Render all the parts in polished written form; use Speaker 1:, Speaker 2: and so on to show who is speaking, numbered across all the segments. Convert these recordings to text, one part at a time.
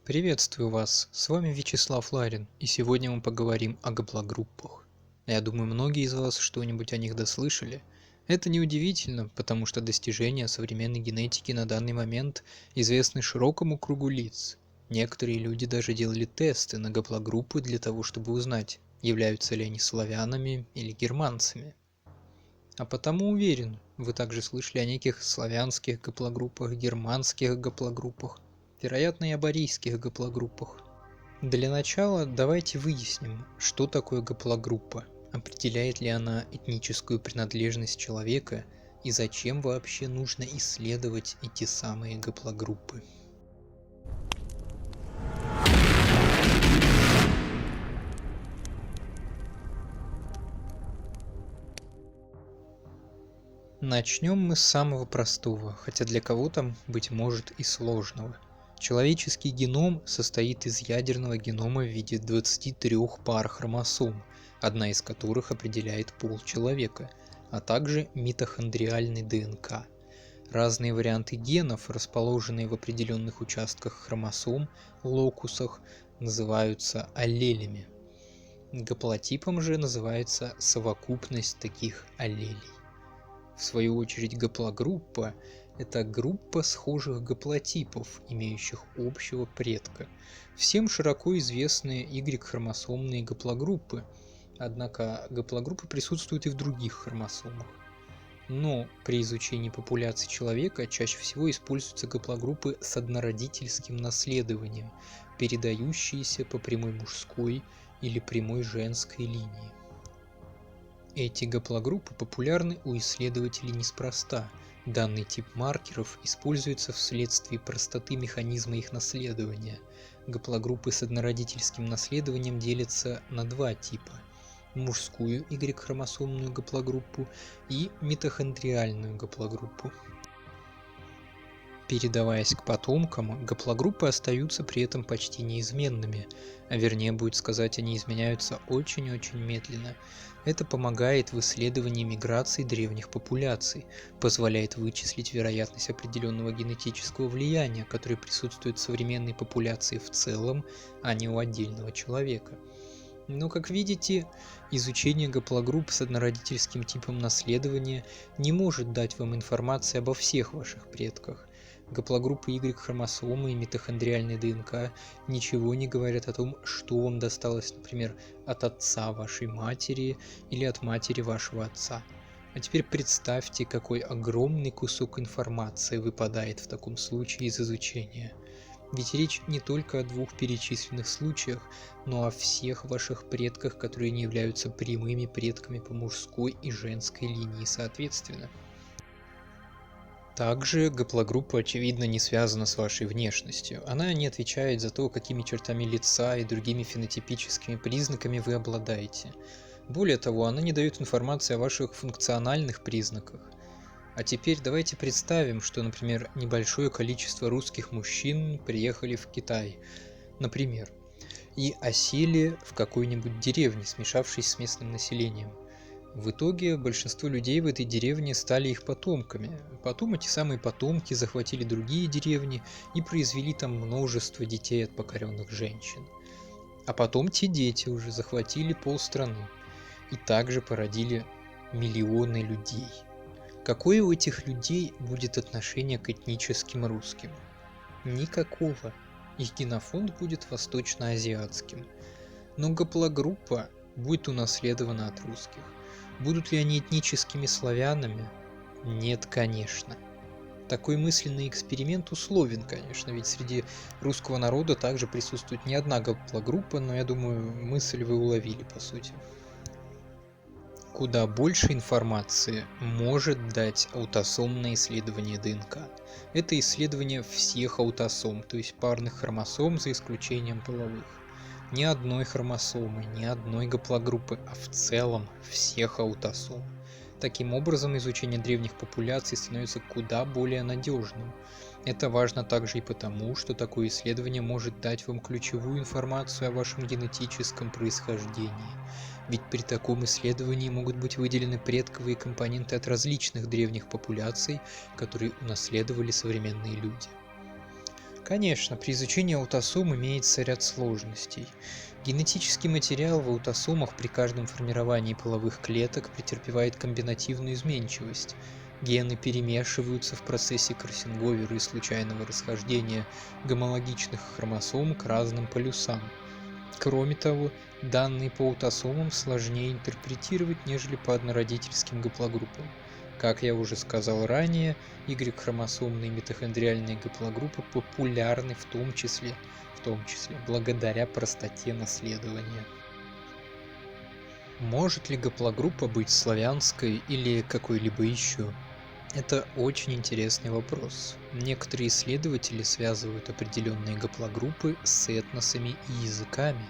Speaker 1: Приветствую вас, с вами Вячеслав Ларин, и сегодня мы поговорим о гаплогруппах. Я думаю, многие из вас что-нибудь о них дослышали. Это неудивительно, потому что достижения современной генетики на данный момент известны широкому кругу лиц. Некоторые люди даже делали тесты на гаплогруппы для того, чтобы узнать, являются ли они славянами или германцами. А потому уверен, вы также слышали о неких славянских гаплогруппах, германских гаплогруппах, вероятно и об арийских гаплогруппах. Для начала давайте выясним, что такое гаплогруппа, определяет ли она этническую принадлежность человека и зачем вообще нужно исследовать эти самые гаплогруппы. Начнем мы с самого простого, хотя для кого-то, быть может, и сложного. Человеческий геном состоит из ядерного генома в виде 23 пар хромосом, одна из которых определяет пол человека, а также митохондриальный ДНК. Разные варианты генов, расположенные в определенных участках хромосом, локусах, называются аллелями. Гаплотипом же называется совокупность таких аллелей. В свою очередь гаплогруппа – это группа схожих гаплотипов, имеющих общего предка. Всем широко известны Y-хромосомные гаплогруппы, однако гаплогруппы присутствуют и в других хромосомах. Но при изучении популяции человека чаще всего используются гаплогруппы с однородительским наследованием, передающиеся по прямой мужской или прямой женской линии. Эти гаплогруппы популярны у исследователей неспроста. Данный тип маркеров используется вследствие простоты механизма их наследования. Гаплогруппы с однородительским наследованием делятся на два типа – мужскую Y-хромосомную гаплогруппу и митохондриальную гаплогруппу. Передаваясь к потомкам, гаплогруппы остаются при этом почти неизменными, а вернее будет сказать, они изменяются очень-очень медленно. Это помогает в исследовании миграции древних популяций, позволяет вычислить вероятность определенного генетического влияния, которое присутствует в современной популяции в целом, а не у отдельного человека. Но, как видите, изучение гаплогрупп с однородительским типом наследования не может дать вам информации обо всех ваших предках. Гаплогруппы Y-хромосомы и митохондриальной ДНК ничего не говорят о том, что вам досталось, например, от отца вашей матери или от матери вашего отца. А теперь представьте, какой огромный кусок информации выпадает в таком случае из изучения. Ведь речь не только о двух перечисленных случаях, но о всех ваших предках, которые не являются прямыми предками по мужской и женской линии соответственно. Также гаплогруппа очевидно не связана с вашей внешностью. Она не отвечает за то, какими чертами лица и другими фенотипическими признаками вы обладаете. Более того, она не дает информации о ваших функциональных признаках. А теперь давайте представим, что, например, небольшое количество русских мужчин приехали в Китай, например, и осели в какой-нибудь деревне, смешавшись с местным населением. В итоге большинство людей в этой деревне стали их потомками. Потом эти самые потомки захватили другие деревни и произвели там множество детей от покоренных женщин. А потом те дети уже захватили полстраны и также породили миллионы людей. Какое у этих людей будет отношение к этническим русским? Никакого. Их генофонд будет восточноазиатским. Но гаплогруппа будет унаследована от русских. Будут ли они этническими славянами? Нет, конечно. Такой мысленный эксперимент условен, конечно, ведь среди русского народа также присутствует не одна гаплогруппа, но я думаю, мысль вы уловили по сути. Куда больше информации может дать аутосомное исследование ДНК. Это исследование всех аутосом, то есть парных хромосом за исключением половых. Ни одной хромосомы, ни одной гаплогруппы, а в целом всех аутосом. Таким образом, изучение древних популяций становится куда более надежным. Это важно также и потому, что такое исследование может дать вам ключевую информацию о вашем генетическом происхождении. Ведь при таком исследовании могут быть выделены предковые компоненты от различных древних популяций, которые унаследовали современные люди. Конечно, при изучении аутосом имеется ряд сложностей. Генетический материал в аутосомах при каждом формировании половых клеток претерпевает комбинативную изменчивость. Гены перемешиваются в процессе кроссинговера и случайного расхождения гомологичных хромосом к разным полюсам. Кроме того, данные по аутосомам сложнее интерпретировать, нежели по однородительским гаплогруппам. Как я уже сказал ранее, Y-хромосомные митохондриальные гаплогруппы популярны в том числе благодаря простоте наследования. Может ли гаплогруппа быть славянской или какой-либо еще? Это очень интересный вопрос. Некоторые исследователи связывают определенные гаплогруппы с этносами и языками.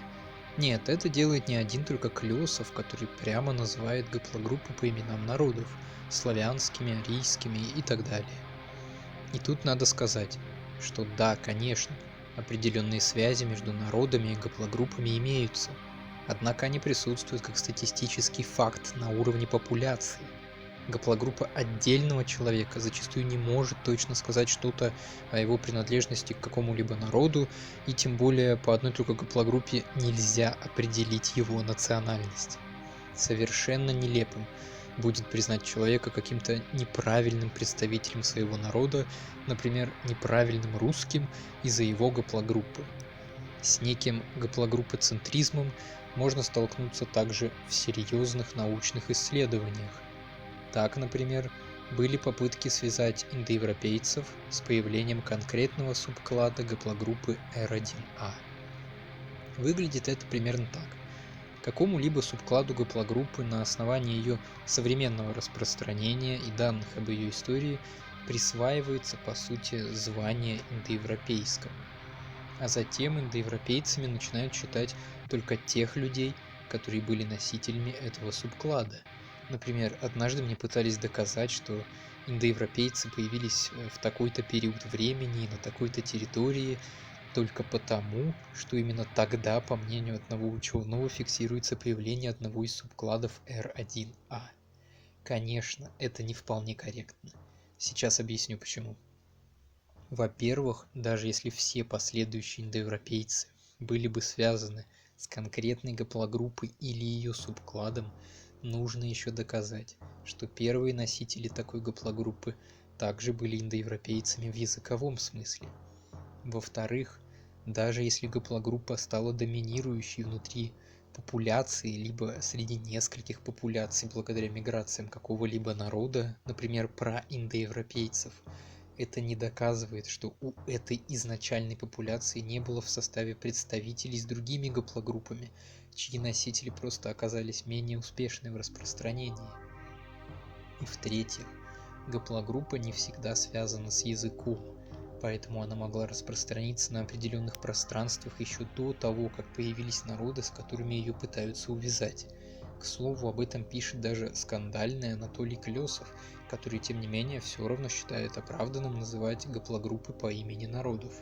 Speaker 1: Нет, это делает не один только Клёсов, который прямо называет гаплогруппы по именам народов – славянскими, арийскими и так далее. И тут надо сказать, что да, конечно, определенные связи между народами и гаплогруппами имеются, однако они присутствуют как статистический факт на уровне популяции. Гаплогруппа отдельного человека зачастую не может точно сказать что-то о его принадлежности к какому-либо народу, и тем более по одной только гаплогруппе нельзя определить его национальность. Совершенно нелепым будет признать человека каким-то неправильным представителем своего народа, например, неправильным русским из-за его гаплогруппы. С неким гаплогруппоцентризмом можно столкнуться также в серьезных научных исследованиях. Так, например, были попытки связать индоевропейцев с появлением конкретного субклада гаплогруппы R1A. Выглядит это примерно так. Какому-либо субкладу гаплогруппы на основании ее современного распространения и данных об ее истории присваивается, по сути, звание индоевропейского. А затем индоевропейцами начинают считать только тех людей, которые были носителями этого субклада. Например, однажды мне пытались доказать, что индоевропейцы появились в такой-то период времени и на такой-то территории только потому, что именно тогда, по мнению одного ученого, фиксируется появление одного из субкладов R1A. Конечно, это не вполне корректно. Сейчас объясню почему. Во-первых, даже если все последующие индоевропейцы были бы связаны с конкретной гаплогруппой или ее субкладом, нужно еще доказать, что первые носители такой гаплогруппы также были индоевропейцами в языковом смысле. Во-вторых, даже если гаплогруппа стала доминирующей внутри популяции, либо среди нескольких популяций благодаря миграциям какого-либо народа, например, праиндоевропейцев, это не доказывает, что у этой изначальной популяции не было в составе представителей с другими гаплогруппами, чьи носители просто оказались менее успешны в распространении. И в-третьих, гаплогруппа не всегда связана с языком, поэтому она могла распространиться на определенных пространствах еще до того, как появились народы, с которыми ее пытаются увязать. К слову, об этом пишет даже скандальный Анатолий Клёсов, который, тем не менее, все равно считает оправданным называть гаплогруппы по имени народов.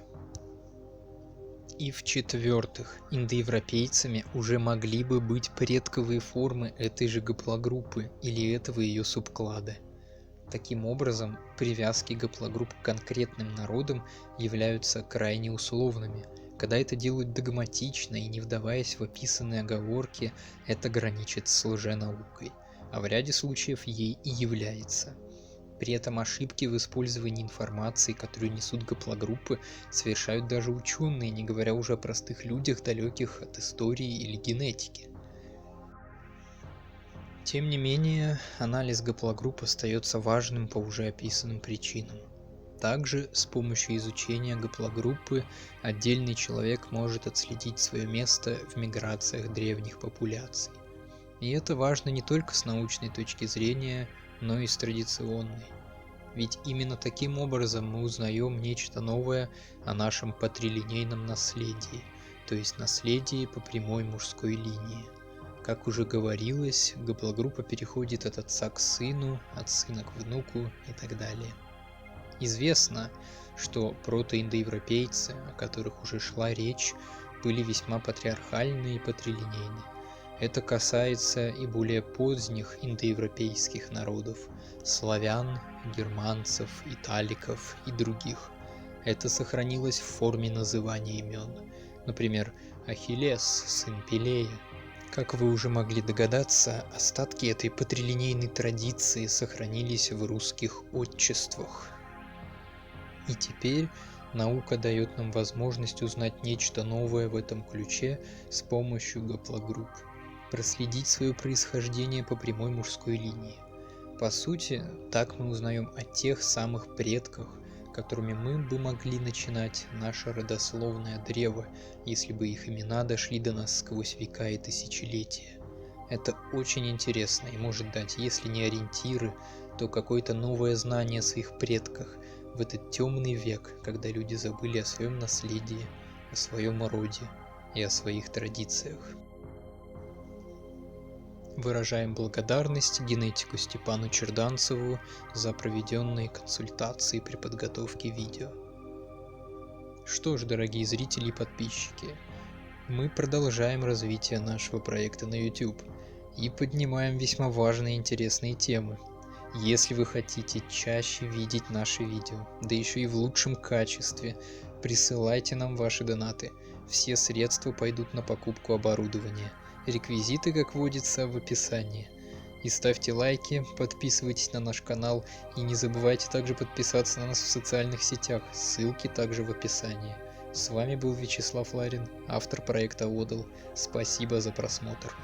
Speaker 1: И в-четвертых, индоевропейцами уже могли бы быть предковые формы этой же гаплогруппы или этого ее субклада. Таким образом, привязки гаплогрупп к конкретным народам являются крайне условными. Когда это делают догматично и не вдаваясь в описанные оговорки, это граничит с лженаукой, а в ряде случаев ей и является. При этом ошибки в использовании информации, которую несут гаплогруппы, совершают даже ученые, не говоря уже о простых людях, далеких от истории или генетики. Тем не менее, анализ гаплогрупп остается важным по уже описанным причинам. Также с помощью изучения гаплогруппы отдельный человек может отследить свое место в миграциях древних популяций. И это важно не только с научной точки зрения, но и с традиционной. Ведь именно таким образом мы узнаем нечто новое о нашем патрилинейном наследии, то есть наследии по прямой мужской линии. Как уже говорилось, гаплогруппа переходит от отца к сыну, от сына к внуку и так далее. Известно, что протоиндоевропейцы, о которых уже шла речь, были весьма патриархальны и патрилинейны. Это касается и более поздних индоевропейских народов – славян, германцев, италиков и других. Это сохранилось в форме называния имен. Например, Ахиллес, сын Пелея. Как вы уже могли догадаться, остатки этой патрилинейной традиции сохранились в русских отчествах. И теперь наука дает нам возможность узнать нечто новое в этом ключе с помощью гаплогрупп, проследить свое происхождение по прямой мужской линии. По сути, так мы узнаем о тех самых предках, которыми мы бы могли начинать наше родословное древо, если бы их имена дошли до нас сквозь века и тысячелетия. Это очень интересно и может дать, если не ориентиры, то какое-то новое знание о своих предках в этот темный век, когда люди забыли о своем наследии, о своем роде и о своих традициях. Выражаем благодарность генетику Степану Черданцеву за проведенные консультации при подготовке видео. Что ж, дорогие зрители и подписчики, мы продолжаем развитие нашего проекта на YouTube и поднимаем весьма важные и интересные темы. Если вы хотите чаще видеть наши видео, да еще и в лучшем качестве, присылайте нам ваши донаты. Все средства пойдут на покупку оборудования. Реквизиты, как водится, в описании. И ставьте лайки, подписывайтесь на наш канал и не забывайте также подписаться на нас в социальных сетях, ссылки также в описании. С вами был Вячеслав Ларин, автор проекта Одл. Спасибо за просмотр.